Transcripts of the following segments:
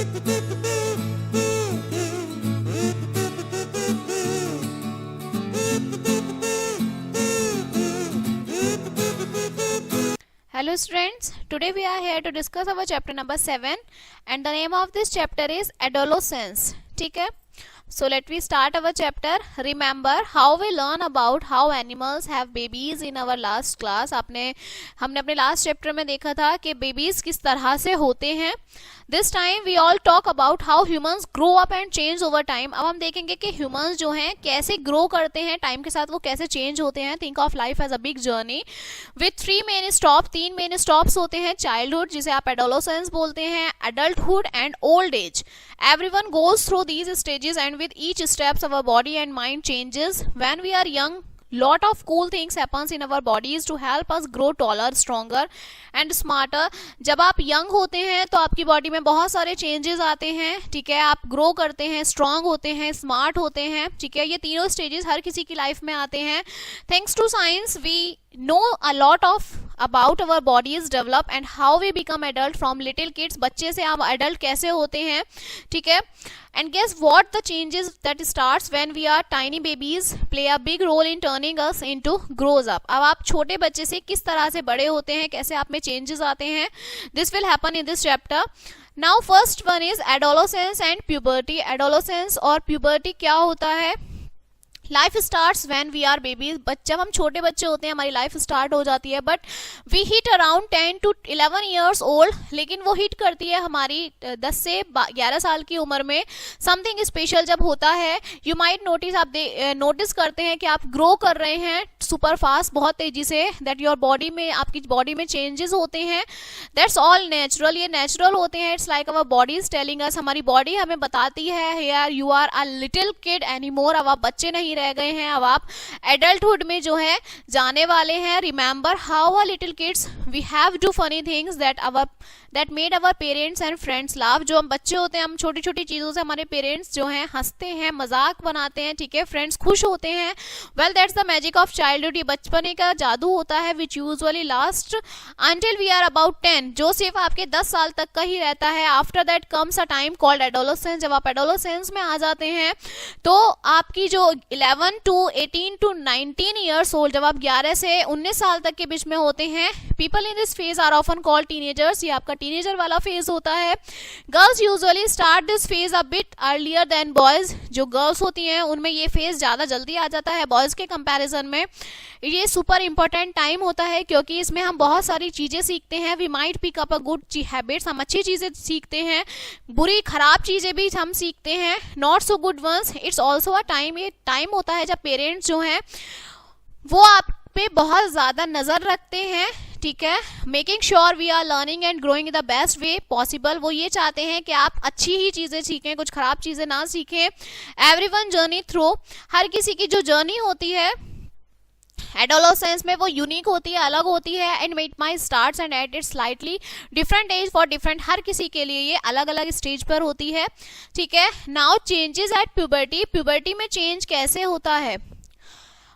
Hello students, today we are here to discuss our chapter number 7 and the name of this chapter is adolescence. ठीक है, so let we start our chapter. Remember how we learn about how animals have babies in our last class. हमने अपने last chapter में देखा था कि babies किस तरह से होते हैं. This time we all talk about how humans grow up and change over time. अब हम देखेंगे कि ह्यूमंस जो हैं कैसे ग्रो करते हैं, टाइम के साथ वो कैसे चेंज होते हैं. Think of life as a big journey with 3 main stop. 3 main stops होते हैं. चाइल्डहुड जिसे आप एडोलेसेंस बोलते हैं, adulthood and old age. Everyone goes through these stages and with each steps our body and mind changes. When we are young, lot of cool things happens in our bodies to help us grow taller, stronger and smarter. जब आप young होते हैं तो आपकी body में बहुत सारे changes आते हैं. ठीक है, आप ग्रो करते हैं, स्ट्रांग होते हैं, स्मार्ट होते हैं. ठीक है, ये तीनों स्टेजेस हर किसी की लाइफ में आते हैं. Thanks to science we know a lot of about our bodies develop and how we become adult from little kids. बच्चे से आप adult कैसे होते हैं. ठीक है, and guess what, the changes that starts when we are tiny babies play a big role in turning us into grows up. अब आप छोटे बच्चे से किस तरह से बड़े होते हैं, कैसे आप में changes आते हैं, this will happen in this chapter. Now first one is adolescence and puberty. Adolescence और puberty क्या होता है. Life starts when we are babies. जब हम छोटे बच्चे होते हैं हमारी लाइफ स्टार्ट हो जाती है. But we hit around 10 to 11 years old. लेकिन वो हिट करती है हमारी 10 से 11 साल की उम्र में. समथिंग स्पेशल जब होता है, यू माइट नोटिस, आप नोटिस करते हैं कि आप ग्रो कर रहे हैं सुपर फास्ट, बहुत तेजी से. दैट योर बॉडी में, आपकी बॉडी में चेंजेस होते हैं. दैट्स ऑल नेचुरल, ये नेचुरल होते हैं. It's like our body is telling us, हमारी बॉडी हमें बताती है here you are a little kid anymore. अब आप बच्चे नहीं रह गए हैं, अब आप एडल्टहुड में जो है जाने वाले हैं. Remember how a little kids we have do funny things that made our parents and friends laugh. जो हम बच्चे होते हैं, हम छोटी छोटी चीजों से हमारे पेरेंट्स जो हैं हंसते हैं, मजाक बनाते हैं. ठीक है, फ्रेंड्स खुश होते हैं. Well that's the magic of childhood. ये बचपने का जादू होता है which usually last until we are about 10, जो सिर्फ आपके 10 साल तक का ही रहता है. After that comes a time called adolescence. जब आप एडोलेसेंस में आ जाते हैं तो आपकी जो 11 to 18 to 19 ईयर्स ओल्ड, जब आप 11 से 19 साल तक के बीच में होते हैं, people in this phase are often called teenagers. ये आपका टीनेजर वाला फेज होता है. Girls usually start this phase a bit earlier than boys. जो गर्ल्स होती हैं उनमें ये फेज ज्यादा जल्दी आ जाता है बॉयज के कंपैरिजन में. ये सुपर इंपॉर्टेंट टाइम होता है क्योंकि इसमें हम बहुत सारी चीजें सीखते हैं. We might pick up a good habits. हम अच्छी चीजें सीखते हैं, बुरी खराब चीजें भी हम सीखते हैं, not so good ones. It's also a time, ये टाइम होता है जब पेरेंट्स जो हैं वो आप पे बहुत ज्यादा नजर रखते हैं. ठीक है, making sure we are learning and growing in the best way possible. वो ये चाहते हैं कि आप अच्छी ही चीजें सीखें, कुछ खराब चीजें ना सीखें. एवरीवन जर्नी थ्रू, हर किसी की जो जर्नी होती है एडोलेसेंस में वो यूनिक होती है, अलग होती है. And it my starts and at its slightly different age for different. हर किसी के लिए ये अलग अलग स्टेज पर होती है. ठीक है, now changes at puberty. Puberty में चेंज कैसे होता है.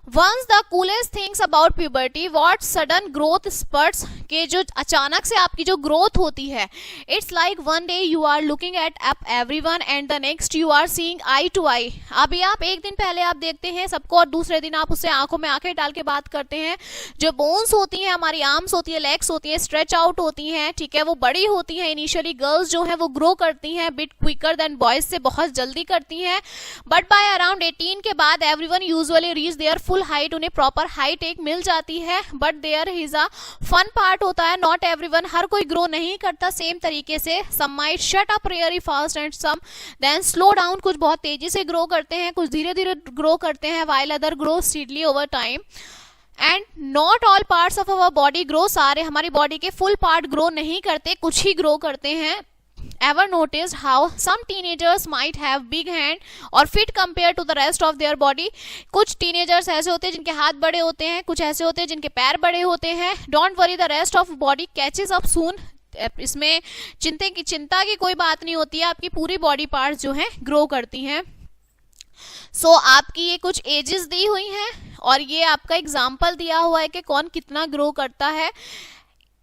Once the coolest things about puberty, what sudden growth spurts, के जो अचानक से आपकी जो ग्रोथ होती है. It's like one day you are looking at up everyone and the next you are seeing eye to eye. अभी आप एक दिन पहले आप देखते हैं सबको और दूसरे दिन आप उससे आंखों में आंखें डाल के बात करते हैं. जो बोन्स होती हैं, हमारी आर्म्स होती है, लेग्स होती हैं, स्ट्रेच आउट होती हैं. ठीक है, वो बड़ी होती हैं. इनिशियली गर्ल्स जो है वो ग्रो करती हैं बिट क्विकर देन बॉयज से, बहुत जल्दी करती हैं. बट बाय अराउंड 18 के बाद everyone usually reach their full height. उन्हें प्रॉपर हाइट एक मिल जाती है. But there is a fun part होता है. नॉट एवरीवन, हर कोई ग्रो नहीं करता सेम तरीके से. Some might shoot up really fast and some then slow down. कुछ बहुत तेजी से ग्रो करते हैं, कुछ धीरे धीरे ग्रो करते हैं. While other grow steadily over time. And not all parts of our body grow. सारे हमारी बॉडी के फुल पार्ट ग्रो नहीं करते, कुछ ही ग्रो करते हैं. Ever noticed how some teenagers might have big hand or feet compared to the rest of their body? कुछ teenagers ऐसे होते हैं जिनके हाथ बड़े होते हैं, कुछ ऐसे होते हैं जिनके पैर बड़े होते हैं. Don't worry, the rest of body catches up soon. इसमें चिंता की कोई बात नहीं होती है. आपकी पूरी बॉडी पार्ट्स जो हैं ग्रो करती हैं. सो आपकी ये कुछ एजेस दी हुई हैं और ये आपका एग्जाम्पल दिया हुआ है कि कौन कितना ग्रो करता है.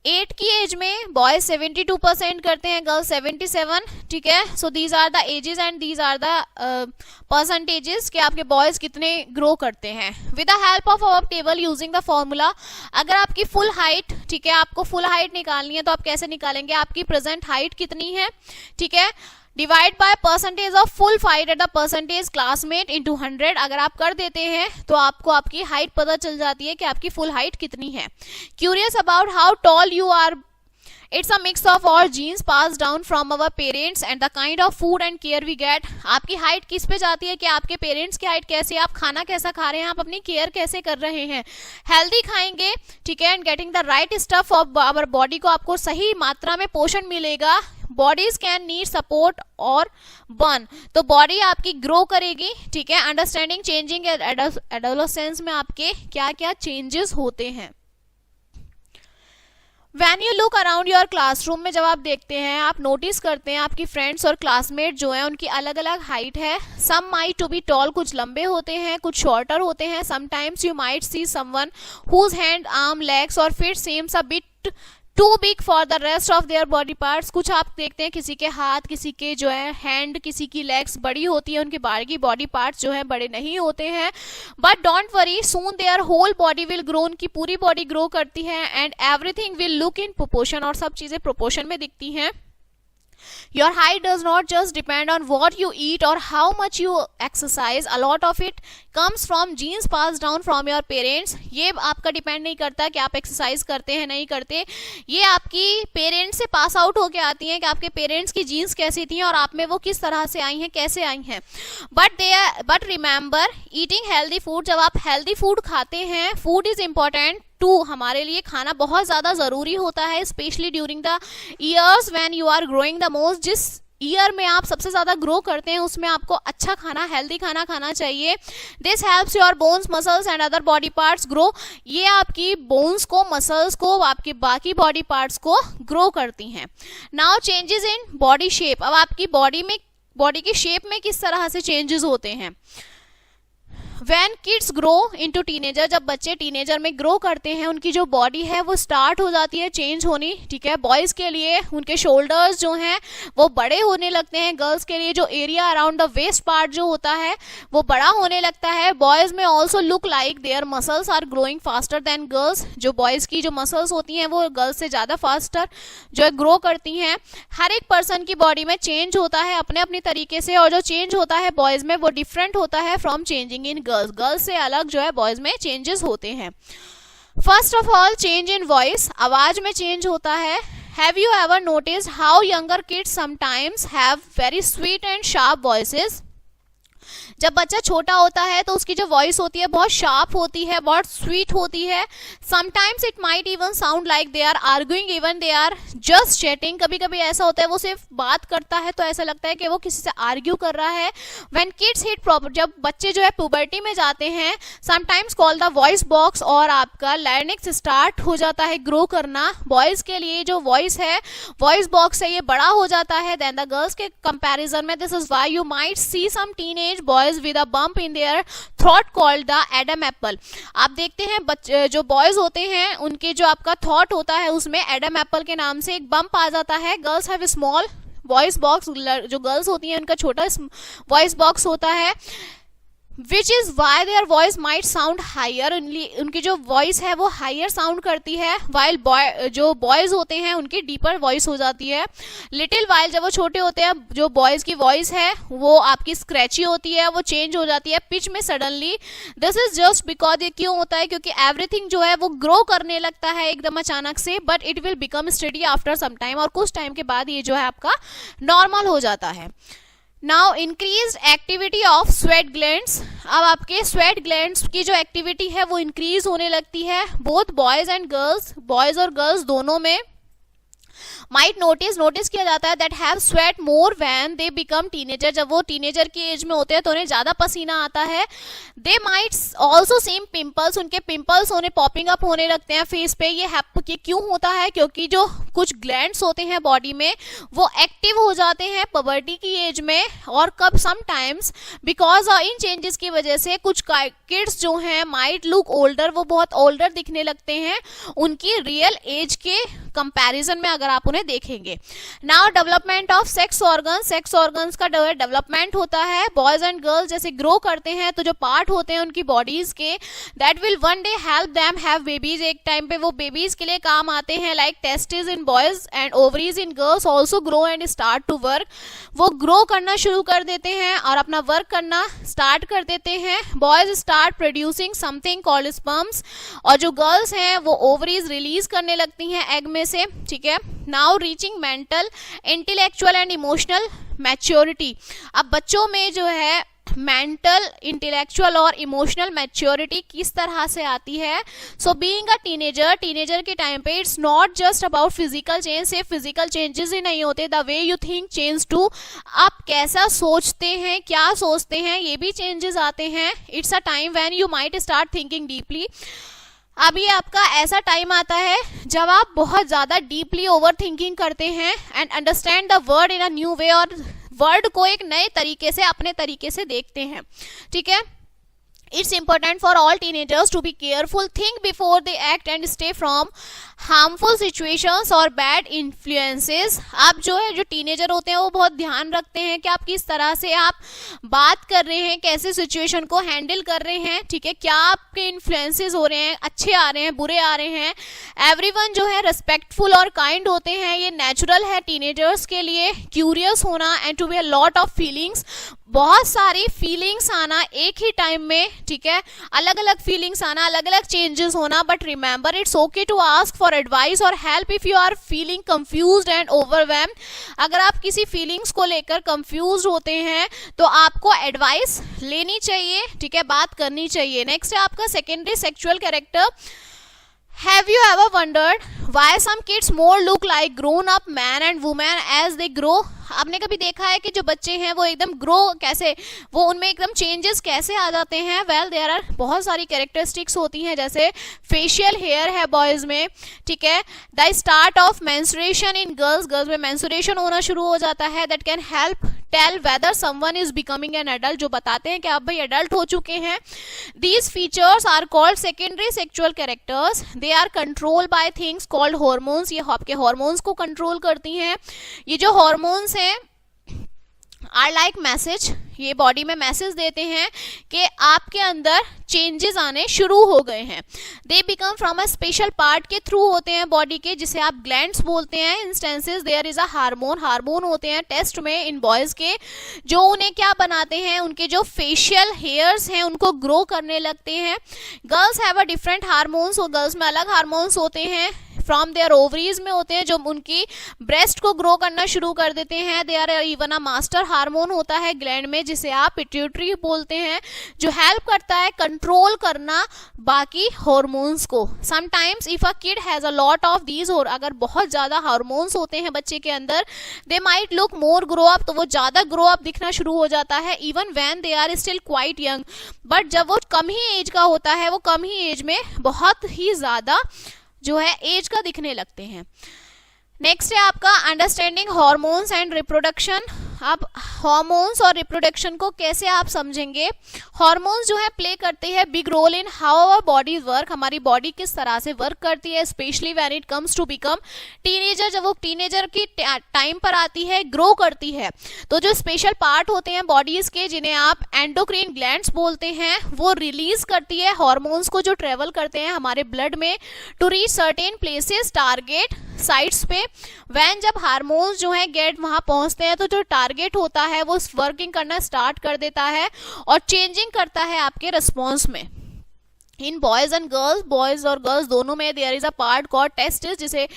8 की एज में बॉयज 72% करते हैं, गर्ल्स 77, ठीक है। So these are the ages and these are the percentages कि आपके बॉयज कितने ग्रो करते हैं। With the help of our table using the formula, अगर आपकी फुल हाइट, ठीक है, आपको फुल हाइट निकालनी है तो आप कैसे निकालेंगे, आपकी प्रेजेंट हाइट कितनी है, ठीक है, divide by percentage of full height at the percentage classmate into 100। अगर आप कर देते हैं तो आपको आपकी हाइट पता चल जाती है कि आपकी फुल हाइट कितनी है। Curious about how tall you are, it's a mix of all genes pass down from our parents and the kind of food and care we get. आपकी हाइट किस पे जाती है कि आपके पेरेंट्स की हाइट कैसी है, आप खाना कैसा खा रहे हैं, आप अपनी केयर कैसे कर रहे हैं। हेल्दी खाएंगे, ठीक है, and getting the right stuff of our body को आपको सही मात्रा में पोषण मिलेगा। बॉडीज कैन नीड सपोर्ट और बर्न, तो बॉडी आपकी ग्रो करेगी, ठीक है। अंडरस्टैंडिंग चेंजिंग एडोलेसेंस में आपके क्या क्या चेंजेस होते हैं। When you look around your classroom में जब आप देखते हैं, आप नोटिस करते हैं आपकी फ्रेंड्स और क्लासमेट जो हैं उनकी अलग अलग हाइट है। Some might to be tall, कुछ लंबे होते हैं, कुछ शॉर्टर होते हैं। Sometimes you might see someone whose hand, arm, legs और feet seems a bit too big for the rest of their body parts. कुछ आप देखते हैं किसी के हाथ, किसी के जो है हैंड, किसी की लेग्स बड़ी होती है, उनके बाकी बॉडी पार्ट्स जो है बड़े नहीं होते हैं। But don't worry, soon there whole body will grow, उनकी पूरी बॉडी ग्रो करती है। And everything will look in proportion, और सब चीजें प्रोपोर्शन में दिखती हैं। Your height does not just depend on what you eat or how much you exercise. A lot of it comes from genes passed down from your parents. ये आपका depend नहीं करता कि आप एक्सरसाइज करते हैं नहीं करते, ये आपकी पेरेंट्स से पास आउट होके आती हैं कि आपके पेरेंट्स की जीन्स कैसी थी और आप में वो किस तरह से आई हैं, कैसे आई हैं। But remember eating healthy food, जब आप हेल्दी फूड खाते हैं, फूड इज इम्पोर्टेंट टू, हमारे लिए खाना बहुत ज्यादा जरूरी होता है, specially during the years when you are growing the most. जिस ईयर में आप सबसे ज्यादा ग्रो करते हैं उसमें आपको अच्छा खाना, हेल्दी खाना खाना चाहिए। This helps your bones, muscles and other body parts grow, ये आपकी बोन्स को, मसल्स को, आपके बाकी बॉडी पार्ट्स को ग्रो करती हैं। Now changes in body shape, अब आपकी बॉडी की शेप में किस तरह से चेंजेस होते हैं। When kids grow into teenager, जब बच्चे टीनेजर में ग्रो करते हैं, उनकी जो बॉडी है वो स्टार्ट हो जाती है चेंज होनी, ठीक है। बॉयज के लिए उनके शोल्डर्स जो हैं वो बड़े होने लगते हैं, गर्ल्स के लिए जो area around the west part जो होता है वो बड़ा होने लगता है। बॉयज में also look like their muscles are growing faster than girls, जो बॉयज की जो मसल्स होती हैं वो गर्ल्स से ज्यादा फास्टर जो है ग्रो करती हैं। हर एक पर्सन की बॉडी में चेंज होता है अपने अपने तरीके से, और जो चेंज होता है बॉयज में वो डिफरेंट होता है फ्रॉम चेंजिंग इन गर्ल्स से अलग जो है बॉयज में चेंजेस होते हैं। First of all change in voice, आवाज में चेंज होता है। Have you ever noticed how younger kids sometimes have very sweet and sharp voices. जब बच्चा छोटा होता है तो उसकी जो वॉइस होती है बहुत शार्प होती है, बहुत स्वीट होती है। Sometimes it might even sound like they are arguing, even they are just chatting. कभी कभी ऐसा होता है वो सिर्फ बात करता है तो ऐसा लगता है कि वो किसी से आर्ग्यू कर रहा है। व्हेन किड्स हिट प्रॉपर, जब बच्चे जो है पुबर्टी में जाते हैं, sometimes call the voice box, और आपका लैरिंक्स स्टार्ट हो जाता है ग्रो करना। बॉयज के लिए जो वॉइस है वॉइस बॉक्स है ये बड़ा हो जाता है देन द गर्ल्स के कंपैरिजन में। This is why you might see some teenage boys with a bump in their throat called the Adam apple. आप देखते हैं जो बॉयज होते हैं उनके जो आपका थॉट होता है उसमें एडम एप्पल के नाम से एक बम्प आ जाता है। Girls have small voice box, जो गर्ल्स होती हैं उनका छोटा वॉइस बॉक्स होता है, which is why their voice might sound higher, उनकी जो वॉइस है वो हायर साउंड करती है, वाइल जो बॉयज होते हैं उनकी डीपर वॉइस हो जाती है। लिटिल वाइल, जब वो छोटे होते हैं जो बॉयज की वॉइस है वो आपकी स्क्रैची होती है, वो चेंज हो जाती है पिच में suddenly. This is just because, ये क्यों होता है क्योंकि एवरीथिंग जो है वो ग्रो करने लगता है एकदम अचानक से, but it will become steady after some time, और कुछ टाइम के बाद ये जो है आपका नॉर्मल हो जाता है। Now increase activity of sweat glands, अब आपके स्वेट ग्लैंड्स की जो एक्टिविटी है वो इंक्रीज होने लगती है both boys and girls, boys और गर्ल्स दोनों में। माइट नोटिस किया जाता है that have sweat more when they become teenager, जब वो टीनेजर की एज में होते हैं तो उन्हें ज्यादा पसीना आता है। They might also same pimples, उनके पिंपल्स होने पॉपिंग अप होने लगते हैं फेस पे। ये क्यों होता है क्योंकि जो कुछ ग्लैंड्स होते हैं बॉडी में वो एक्टिव हो जाते हैं पुबर्टी की एज में, और कब समटाइम्स बिकॉज इन चेंजेस की वजह से कुछ किड्स जो हैं माइट लुक ओल्डर, वो बहुत ओल्डर दिखने लगते हैं उनकी रियल एज के कंपैरिजन में अगर आप उन्हें देखेंगे। Now development of sex organs का डेवलपमेंट होता है। बॉयज एंड गर्ल्स जैसे ग्रो करते हैं तो जो पार्ट होते हैं उनकी बॉडीज के, that will one day help them have babies, एक टाइम पे वो बेबीज के लिए काम आते हैं। Like testis in boys and ovaries in girls also grow and start to work, वो ग्रो करना शुरू कर देते हैं और अपना वर्क करना स्टार्ट कर देते हैं। Boys start producing something called sperms, और जो गर्ल्स हैं वो ओवरीज रिलीज करने लगती हैं एग में से, ठीक है। Now reaching mental, intellectual and emotional maturity, अब बच्चों में जो है मेंटल, इंटेलेक्चुअल और इमोशनल मैच्योरिटी किस तरह से आती है। सो बीइंग अ टीनेजर के टाइम पे it's not just about physical change, सिर्फ फिजिकल चेंजेस ही नहीं होते, the way you think change too, आप कैसा सोचते हैं, क्या सोचते हैं, ये भी चेंजेस आते हैं। It's a time when you might start thinking deeply, अभी आपका ऐसा टाइम आता है जब आप बहुत ज्यादा डीपली ओवर थिंकिंग करते हैं and understand the word in a new way, और वर्ड को एक नए तरीके से, अपने तरीके से देखते हैं, ठीक है। It's important for all teenagers to be careful, think before they act and stay from harmful situations or bad influences। आप जो है, जो टीनेजर होते हैं वो बहुत ध्यान रखते हैं कि आप किस तरह से आप बात कर रहे हैं, कैसे सिचुएशन को हैंडल कर रहे हैं, ठीक है, क्या आपके इन्फ्लुएंसेस हो रहे हैं, अच्छे आ रहे हैं, बुरे आ रहे हैं। एवरीवन जो है रेस्पेक्टफुल और काइंड होते हैं, ये नेचुरल है टीनेजर्स के लिए। क्यूरियस होना and to be a lot of feelings, बहुत सारी फीलिंग्स आना एक ही टाइम में, ठीक है, अलग अलग फीलिंग्स आना, अलग अलग चेंजेस होना। But remember it's okay to ask for advice और help if you are feeling confused and overwhelmed. अगर आप किसी फीलिंग्स को लेकर कंफ्यूज्ड होते हैं तो आपको एडवाइस लेनी चाहिए, ठीक है, बात करनी चाहिए। नेक्स्ट है आपका secondary sexual character. Have you ever wondered why some kids more look like grown-up man and woman as they grow? आपने कभी देखा है कि जो बच्चे हैं वो एकदम ग्रो कैसे, वो उनमें एकदम चेंजेस कैसे आ जाते हैं? वेल देयर आर बहुत सारी कैरेक्टरिस्टिक्स होती हैं, जैसे फेशियल हेयर है बॉयज में, ठीक है। The start of menstruation in girls में मेंस्ट्रुएशन होना शुरू हो जाता है। That can help tell whether someone is becoming an adult, जो बताते हैं कि आप भाई एडल्ट हो चुके हैं। These features are called secondary sexual characters. They are control by things called hormones, ये आपके हॉर्मोन्स को कंट्रोल करती हैं। ये जो हॉर्मोन्स हैं आर लाइक मैसेज, ये बॉडी में मैसेज देते हैं कि आपके अंदर चेंजेस आने शुरू हो गए हैं। They become from a special part के थ्रू होते हैं बॉडी के, जिसे आप ग्लैंड्स बोलते हैं। Instances there is a hormone होते हैं टेस्ट में इन बॉयज के, जो उन्हें क्या बनाते हैं, उनके जो फेशियल हेयर्स हैं उनको ग्रो करने लगते हैं। Girls have a different hormones, और गर्ल्स में अलग हार्मोन्स होते हैं। फ्रॉम देयर ओवरीज में होते हैं जो उनकी ब्रेस्ट को ग्रो करना शुरू कर देते हैं। They are even a master hormone होता है ग्लैंड में, जिसे आप पिट्यूटरी बोलते हैं, जो हेल्प करता है कंट्रोल करना बाकी हार्मोन्स को। Sometimes if a kid has a lot of these, और अगर बहुत ज्यादा हार्मोन्स होते हैं बच्चे के अंदर, they might look more grow up, तो वो ज्यादा ग्रो अप दिखना शुरू हो जाता है, even when they are still quite young. But जब वो कम ही एज का होता है, वो कम ही एज में बहुत ही ज्यादा जो है एज का दिखने लगते हैं। नेक्स्ट है आपका अंडरस्टैंडिंग हार्मोन्स एंड रिप्रोडक्शन। अब हार्मोन्स और रिप्रोडक्शन को कैसे आप समझेंगे? हार्मोन्स जो है प्ले करते हैं big role in how our body work, हमारी बॉडी किस तरह से वर्क करती है, specially when it comes to become teenager. जब वो टीनेजर की टाइम पर आती है, ग्रो करती है, तो जो स्पेशल पार्ट होते हैं बॉडीज के, जिन्हें आप एंडोक्राइन ग्लैंड्स बोलते हैं, वो रिलीज करती है हार्मोन्स को, जो ट्रेवल करते हैं हमारे ब्लड में to reach certain places, target sites पे। व्हेन जब हार्मोन्स जो है गेट वहां पहुंचते हैं, तो जो टारगेट होता है वो वर्किंग करना स्टार्ट कर देता है और चेंजिंग करता है आपके रिस्पॉन्स में। In boys and girls, boys और गर्ल्स दोनों में there is a part called testis, जिसे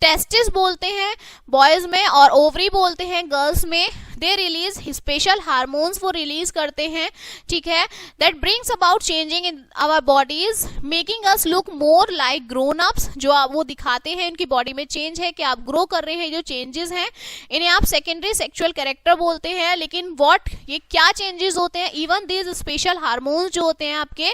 टेस्टिस बोलते हैं बॉयज में, और ओवरी बोलते हैं गर्ल्स में। दे रिलीज स्पेशल हार्मोन्स, वो रिलीज करते हैं, ठीक है, that brings about changing in our bodies, making us look more like grown ups, जो वो दिखाते हैं उनकी बॉडी में चेंज है कि आप ग्रो कर रहे हैं, जो चेंजेस हैं इन्हें आप सेकेंडरी सेक्सुअल कैरेक्टर बोलते हैं। लेकिन व्हाट, ये क्या चेंजेस होते हैं? इवन दीज स्पेशल हार्मोन्स जो होते हैं आपके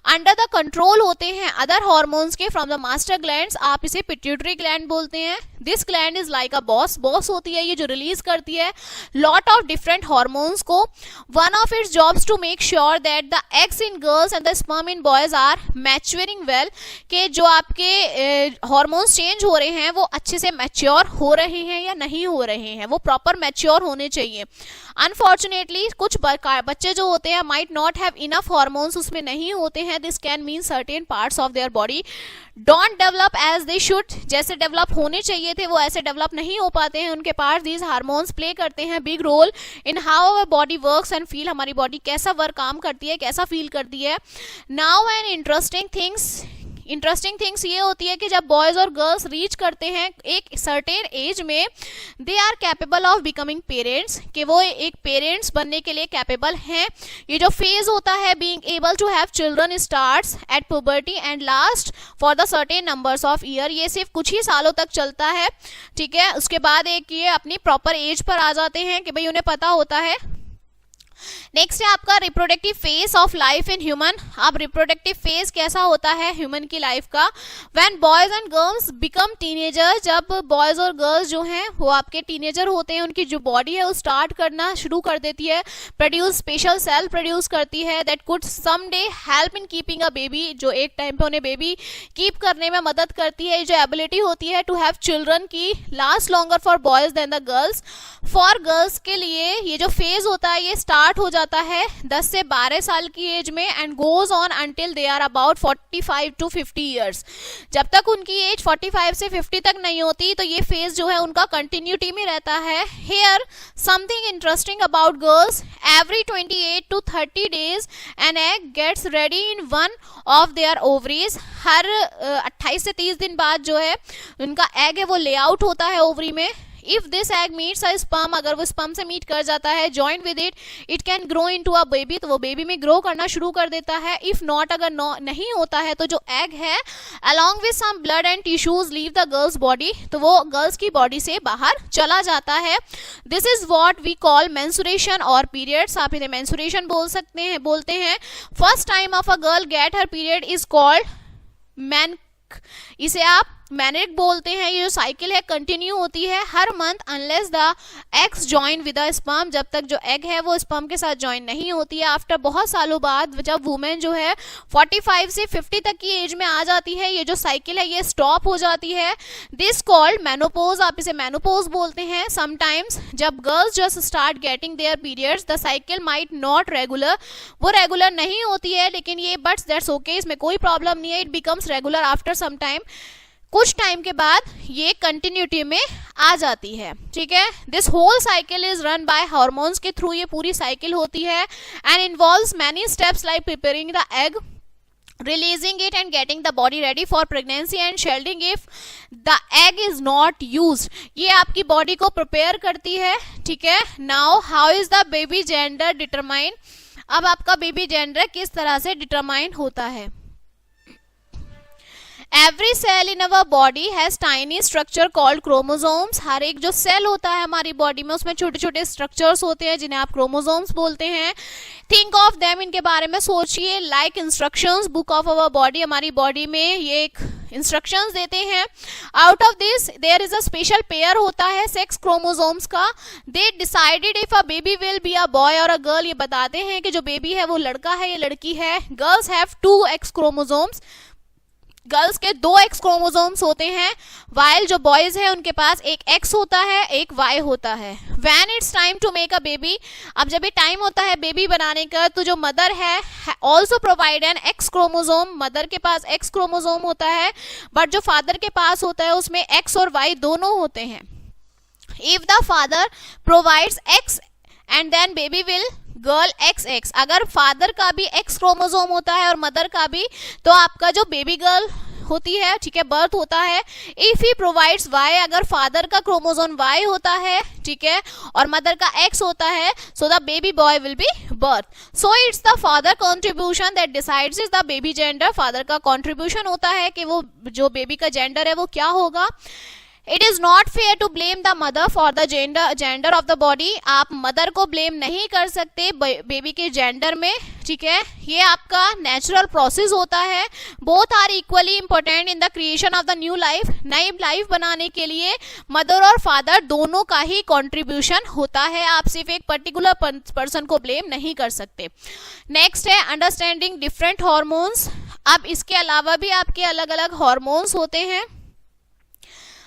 अंडर द कंट्रोल होते हैं अदर हार्मोन्स के फ्रॉम द मास्टर ग्लैंड्स, आप इसे पिट्यूटरी ग्लैंड बोलते बोलते हैं. This gland is like a boss होती है ये, जो रिलीज करती है लॉट ऑफ डिफरेंट हार्मोन्स को. One of its jobs to make sure that the eggs in girls and the sperm in boys are maturing well, कि जो आपके हार्मोन्स चेंज हो रहे हैं वो अच्छे से मैच्योर हो रहे हैं या नहीं हो रहे हैं, वो प्रॉपर मैच्योर होने चाहिए. अनफॉर्चुनेटली कुछ बच्चे जो होते हैं might not have enough hormones, उसमें नहीं होते हैं. This can mean certain parts of their body don't develop as they should, जैसे डेवलप होने चाहिए थे वो ऐसे डेवलप नहीं हो पाते हैं उनके पार्ट्स. दीज हार्मोन्स प्ले करते हैं big role in how our body works and feel, हमारी बॉडी कैसा वर्क काम करती है, कैसा फील करती है. नाउ एन इंटरेस्टिंग थिंग्स ये होती है कि जब बॉयज और गर्ल्स रीच करते हैं एक सर्टेन एज में, they are capable of becoming parents, कि वो एक पेरेंट्स बनने के लिए कैपेबल हैं. ये जो फेज होता है being able to have children starts at puberty and last for the certain numbers of year. ये सिर्फ कुछ ही सालों तक चलता है, ठीक है. उसके बाद एक ये अपनी प्रॉपर एज पर आ जाते हैं कि भाई उन्हें पता होता है. नेक्स्ट है आपका reproductive phase of life in human. अब रिप्रोडक्टिव फेज कैसा होता है ह्यूमन की लाइफ का? When boys and girls become teenager, जब बॉयज और गर्ल्स जो हैं वो आपके टीनेजर होते हैं, उनकी जो बॉडी है वो स्टार्ट करना शुरू कर देती है, प्रोड्यूस स्पेशल सेल प्रोड्यूस करती है that could someday help in keeping a baby, जो एक टाइम पे उन्हें बेबी कीप करने में मदद करती है. जो एबिलिटी होती है टू हैव चिल्ड्रन की last longer for boys than the girls. For girls के लिए ये जो फेज होता है ये स्टार्ट हो जाता है 10 से 12 साल की एज में and goes on until they are about 45 to 50 years. जब तक उनकी एज 45 से 50 तक नहीं होती तो ये फेज जो है उनका कंटिन्यूटी में रहता है. Here something interesting about girls, every 28 to 30 days an egg gets ready in one of their ovaries. हर 28 से 30 दिन बाद जो है उनका एग है वो लेआउट होता है ओवरी में. If this egg meets a sperm, अगर वो स्पर्म से मीट कर जाता है, joined with it, it can grow into a baby, तो वो बेबी में ग्रो करना शुरू कर देता है. If not, अगर नहीं होता है तो जो एग है along with some blood and tissues leave the girl's body, तो वो गर्ल्स की बॉडी से बाहर चला जाता है. This is what we call menstruation or periods. आप इन्हें menstruation बोलते हैं. First time of a girl get her period is called इसे आप मैनिक बोलते हैं. ये जो साइकिल है कंटिन्यू होती है हर month unless the eggs join with the sperm, जब तक जो एग है वो स्पर्म के साथ ज्वाइन नहीं होती है. आफ्टर बहुत सालों बाद जब वुमेन जो है 45 से 50 तक की एज में आ जाती है, ये जो साइकिल है ये स्टॉप हो जाती है. दिस कॉल्ड मेनोपोज, आप इसे मेनोपोज बोलते हैं. समटाइम्स जब girls just start getting there periods, the cycle might not regular, वो रेगुलर नहीं होती है लेकिन ये बट दैट्स ओके, इसमें कोई प्रॉब्लम नहीं है. It becomes regular after some time, कुछ टाइम के बाद ये कंटिन्यूटी में आ जाती है, ठीक है. This whole cycle is run by hormones के थ्रू ये पूरी साइकिल होती है and involves many steps like preparing the egg, releasing it and getting the body ready for pregnancy and shedding if the egg is not used. ये आपकी body को prepare करती है, ठीक है. Now how is the baby gender determine? अब आपका baby gender किस तरह से डिटरमाइन होता है? Every cell in our body has tiny structure called chromosomes. हर एक जो सेल होता है हमारी बॉडी में उसमें छोटे छोटे स्ट्रक्चर्स होते हैं जिन्हें आप क्रोमोसोम्स बोलते हैं. थिंक ऑफ देम, इनके बारे में सोचिए like instructions book of our body. हमारी बॉडी में ये एक इंस्ट्रक्शंस देते हैं. Out of this there is a special pair होता है सेक्स क्रोमोसोम्स का. They decided if a baby will be a boy और अ गर्ल. ये बताते हैं कि जो बेबी है वो लड़का है या लड़की है. Girls have 2 X chromosomes, girls के 2 X क्रोमोसोम्स होते हैं, वाइल जो बॉयज है उनके पास एक X होता है एक Y होता है. When it's time to make a baby, अब जब ये टाइम होता है बेबी बनाने का तो जो मदर है also provide an X chromosome. Mother के पास X क्रोमोसोम होता है बट जो फादर के पास होता है उसमें X और Y दोनों होते हैं. If the father provides X and then baby will girl XX. अगर फादर का भी X क्रोमोसोम होता है और मदर का भी, तो आपका जो बेबी गर्ल होती है, ठीक है, बर्थ होता है. इफ ही प्रोवाइड्स Y, अगर फादर का क्रोमोसोम Y होता है, ठीक है, और मदर का X होता है, so the baby boy will be birth. So it's the father contribution that decides is the baby gender. Father का कॉन्ट्रीब्यूशन होता है कि वो जो बेबी का जेंडर है वो क्या होगा. It is not fair to blame the mother for the gender of the body. आप मदर को ब्लेम नहीं कर सकते बेबी के जेंडर में, ठीक है। ये आपका नेचुरल प्रोसेस होता है। Both are equally important in the creation of the new life. नई लाइफ बनाने के लिए मदर और फादर दोनों का ही कंट्रीब्यूशन होता है। आप सिर्फ एक पर्टिकुलर पर्सन को ब्लेम नहीं कर सकते। नेक्स्ट है अंडरस्टैंडिंग डिफरेंट हॉर्मोन्स। अब इसके अलावा भी आपके अलग अलग हॉर्मोन्स होते हैं।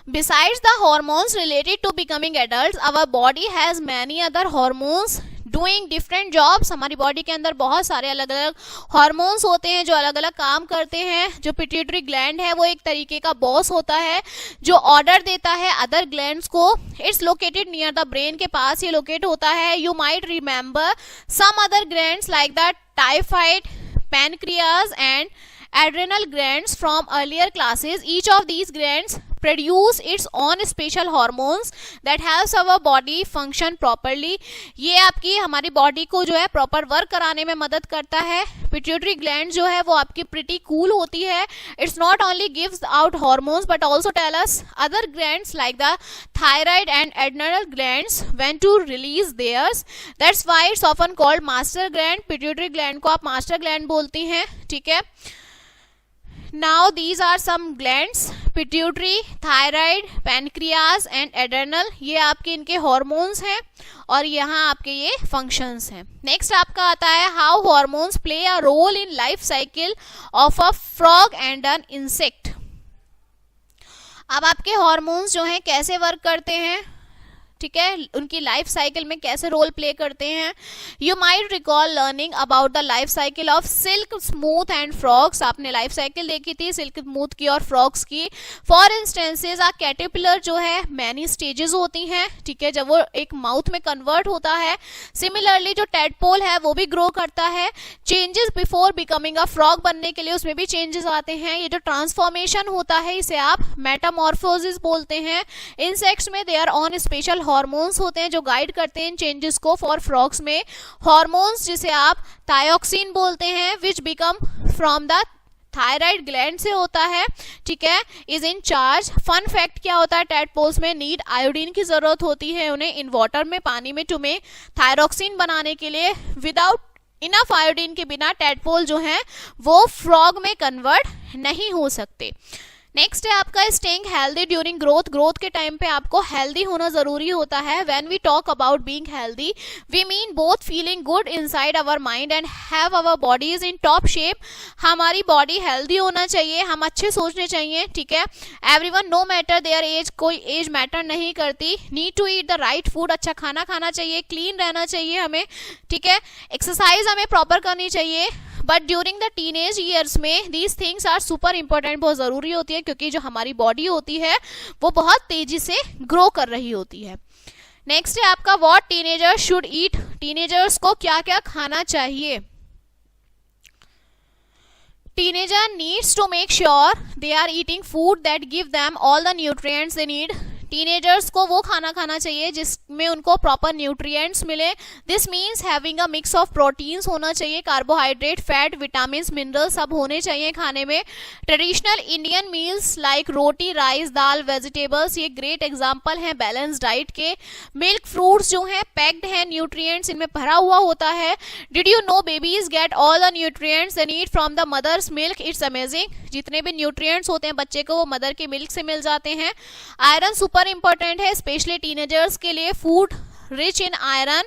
Besides the hormones related to becoming adults, our body has many other hormones doing different jobs। हमारी बॉडी के अंदर बहुत सारे अलग अलग हॉर्मोन्स होते हैं जो अलग अलग काम करते हैं। जो पिट्यूटरी ग्लैंड है वो एक तरीके का बॉस होता है जो ऑर्डर देता है अदर ग्लैंड्स को। It's located near the brain के पास ये लोकेट होता है। You might remember some other glands like the typhoid, pancreas and adrenal glands from earlier classes. Each of these glands produce its own special hormones that helps our body function properly। ये आपकी हमारी body को जो है proper work कराने में मदद करता है। पिट्यूटरी ग्लैंड जो है वो आपकी प्रिटी कूल होती है। It's not only gives out hormones but also tell us other glands like the thyroid and adrenal glands when to release theirs. That's why it's often called master gland. Pituitary gland को आप master gland बोलती हैं, ठीक है। Now these are some glands, pituitary, thyroid, pancreas and adrenal। ये आपके इनके hormones हैं और यहाँ आपके ये फंक्शंस हैं। नेक्स्ट आपका आता है how hormones play a role in life cycle of a frog and an insect. अब आपके हॉर्मोन्स जो हैं कैसे वर्क करते हैं, ठीक है, उनकी लाइफ साइकिल में कैसे रोल प्ले करते हैं। You might recall learning about the life cycle of silk, smooth and frogs. आपने लाइफ साइकिल देखी थी सिल्क, स्मूथ की और फ्रॉग्स की। फॉर इंस्टेंसेज आ कैटरपिलर जो है मैनी स्टेजेस होती हैं, ठीक है, जब वो एक माउथ में कन्वर्ट होता है। सिमिलरली जो टेडपोल है वो भी ग्रो करता है। Changes before becoming a frog बनने के लिए उसमें भी चेंजेस आते हैं। ये जो ट्रांसफॉर्मेशन होता है इसे आप मेटामॉर्फोसिस बोलते हैं। इंसेक्ट्स में देयर ऑन स्पेशल हॉर्मोन्स होते हैं जो गाइड करते हैं इन चेंजेस को। फॉर फ्रॉग्स में हॉर्मोन्स जिसे आप थायोक्सिन बोलते हैं which become from the thyroid gland से होता है, ठीक है, is in charge. Fun fact क्या होता है, टेडपोल्स में नीड आयोडीन की जरूरत होती है उन्हें इन वाटर में, पानी में, टू में थायरोक्सिन बनाने के लिए। विदाउट इनफ आयोडीन के बिना टेडपोल जो है वो फ्रॉग में कन्वर्ट नहीं हो सकते। नेक्स्ट है आपका staying healthy during growth. Growth के टाइम पे आपको हेल्दी होना जरूरी होता है। When we talk about being healthy we mean both feeling good inside our mind and have our bodies in top shape. हमारी बॉडी हेल्दी होना चाहिए, हम अच्छे सोचने चाहिए, ठीक है। Everyone no matter their age, कोई एज मैटर नहीं करती। Need to eat the right food, अच्छा खाना खाना चाहिए, क्लीन रहना चाहिए हमें, ठीक है। एक्सरसाइज हमें प्रॉपर करनी चाहिए। But during the teenage years में these things are super important, बहुत जरूरी होती है क्योंकि जो हमारी बॉडी होती है वो बहुत तेजी से ग्रो कर रही होती है। नेक्स्ट है आपका what teenagers should eat. Teenagers को क्या क्या खाना चाहिए। Teenager needs to make sure they are eating food that give them all the nutrients they need. Teenagers को वो खाना खाना चाहिए जिसमें उनको प्रॉपर न्यूट्रिएंट्स मिले। This means having a mix of proteins होना चाहिए, कार्बोहाइड्रेट, फैट, विटामिन, मिनरल सब होने चाहिए खाने में। ट्रेडिशनल इंडियन मील्स लाइक रोटी, राइस, दाल, वेजिटेबल्स ये ग्रेट एग्जाम्पल हैं बैलेंस डाइट के। मिल्क, फ्रूट्स जो हैं पैक्ड हैं न्यूट्रिएंट्स, इनमें भरा हुआ होता है। Did you know babies get all the nutrients they need from the mother's milk. It's amazing, जितने भी न्यूट्रिएंट्स होते हैं बच्चे को वो मदर के मिल्क से मिल जाते हैं। आयरन सुपर इंपॉर्टेंट है स्पेशली टीनेजर्स के लिए। Food rich in iron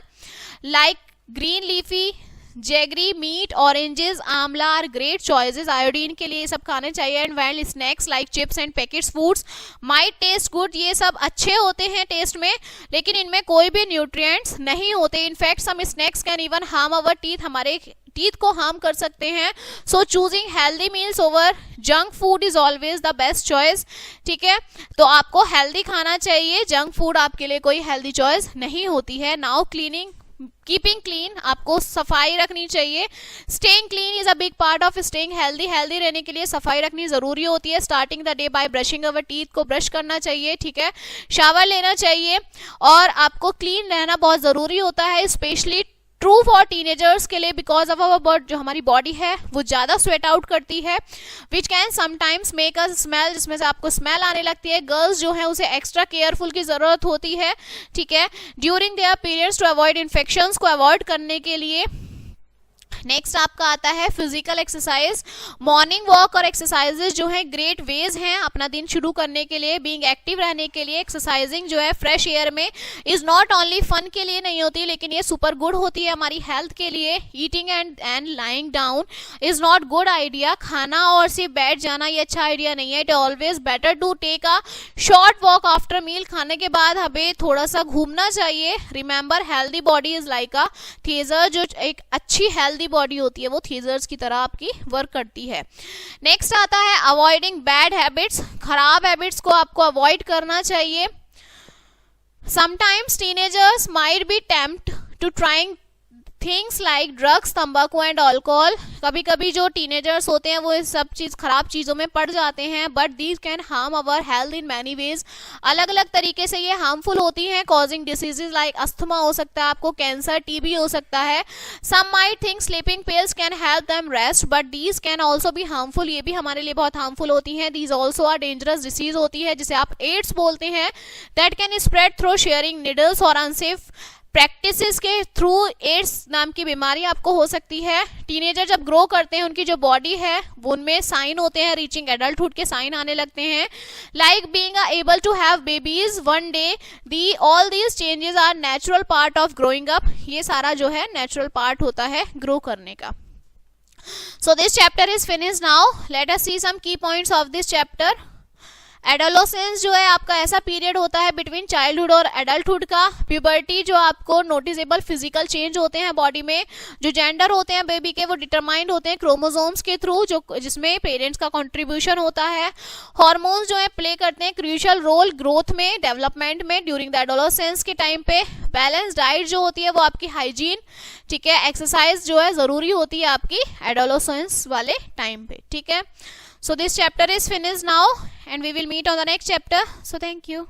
like green leafy, jaggery, meat, oranges, amla are great choices iodine के लिए, सब खाने चाहिए। And wild snacks like chips and packets foods might taste good, ये सब अच्छे होते हैं टेस्ट में लेकिन इनमें कोई भी न्यूट्रिएंट्स नहीं होते। In fact some snacks can even harm our teeth, हमारे टीथ को हार्म कर सकते हैं। So choosing healthy meals over junk food is always the best choice, ठीक है। तो आपको हेल्दी खाना चाहिए, जंक फूड आपके लिए कोई हेल्दी चॉइस नहीं होती है। नाउ क्लीनिंग, कीपिंग क्लीन, आपको सफाई रखनी चाहिए। Staying clean is a big part of staying healthy. Healthy रहने के लिए सफाई रखनी जरूरी होती है। Starting the day by brushing our teeth, को ब्रश करना चाहिए, ठीक है, शावर लेना चाहिए और आपको क्लीन रहना बहुत जरूरी होता है स्पेशली ट्रू फॉर टीनेजर्स के लिए, बिकॉज ऑफ अवर जो हमारी बॉडी है वो ज़्यादा स्वेट आउट करती है, which can sometimes make us smell, जिसमें से आपको स्मेल आने लगती है। गर्ल्स जो है उसे एक्स्ट्रा केयरफुल की ज़रूरत होती है, ठीक है, during their periods to avoid infections को अवॉइड करने के लिए। नेक्स्ट आपका आता है फिजिकल एक्सरसाइज। मॉर्निंग वॉक और एक्सरसाइजेज जो है ग्रेट वेज हैं अपना दिन शुरू करने के लिए, बीइंग एक्टिव रहने के लिए। एक्सरसाइजिंग जो है फ्रेश एयर में इज नॉट ओनली फन के लिए नहीं होती, लेकिन ये सुपर गुड होती है हमारी हेल्थ के लिए। Eating and lying down is not good idea. खाना और सिर्फ बैठ जाना ये अच्छा आइडिया नहीं है। It always better to take a short walk after meal. खाने के बाद हमें थोड़ा सा घूमना चाहिए। Remember healthy body is like a theatre, जो एक अच्छी हेल्दी बॉडी होती है वो थिएटर्स की तरह आपकी वर्क करती है। नेक्स्ट आता है अवॉइडिंग बैड हैबिट्स। खराब हैबिट्स को आपको अवॉइड करना चाहिए। Sometimes teenagers might be tempt to trying things like drugs, तंबाकू एंड अल्कोहल। कभी कभी जो टीनेजर्स होते हैं वो इस सब खराब चीज़ों में पड़ जाते हैं, but these can harm our health in many ways. अलग अलग तरीके से ये हार्मफुल होती हैं, कॉजिंग डिसीजेज लाइक अस्थमा हो सकता है आपको, कैंसर, टीबी हो सकता है। Some might think sleeping pills can help them rest, but these can also be harmful. ये भी हमारे लिए बहुत हार्मफुल होती हैं। These also are dangerous disease होती है जिसे आप एड्स बोलते हैं, that can spread through sharing needles और अनसेफ प्रैक्टिसेस के थ्रू एड्स नाम की बीमारी आपको हो सकती है। टीनेजर जब ग्रो करते हैं उनकी जो बॉडी है वो उनमें साइन होते हैं, रीचिंग एडल्टहुड के साइन आने लगते हैं, like being able to have babies one day. The all these changes are natural part of growing up. ये सारा जो है नेचुरल पार्ट होता है ग्रो करने का। So this chapter is finished now. Let us see some key points of this chapter. Adolescence जो है आपका ऐसा पीरियड होता है बिटवीन चाइल्डहुड और एडल्टहुड का। प्यूबर्टी जो आपको नोटिसेबल फिजिकल चेंज होते हैं बॉडी में। जो जेंडर होते हैं बेबी के वो डिटरमाइंड होते हैं क्रोमोसोम्स के थ्रू, जो जिसमें पेरेंट्स का कंट्रीब्यूशन होता है। हार्मोन्स जो है प्ले करते हैं क्रूशियल रोल ग्रोथ में, डेवलपमेंट में ड्यूरिंग द एडोलेसेंस के टाइम पे। बैलेंस डाइट जो होती है वो आपकी हाइजीन, ठीक है। एक्सरसाइज जो है जरूरी होती है आपकी एडोलेसेंस वाले टाइम पे, ठीक है। So this chapter is finished now and we will meet on the next chapter. So thank you.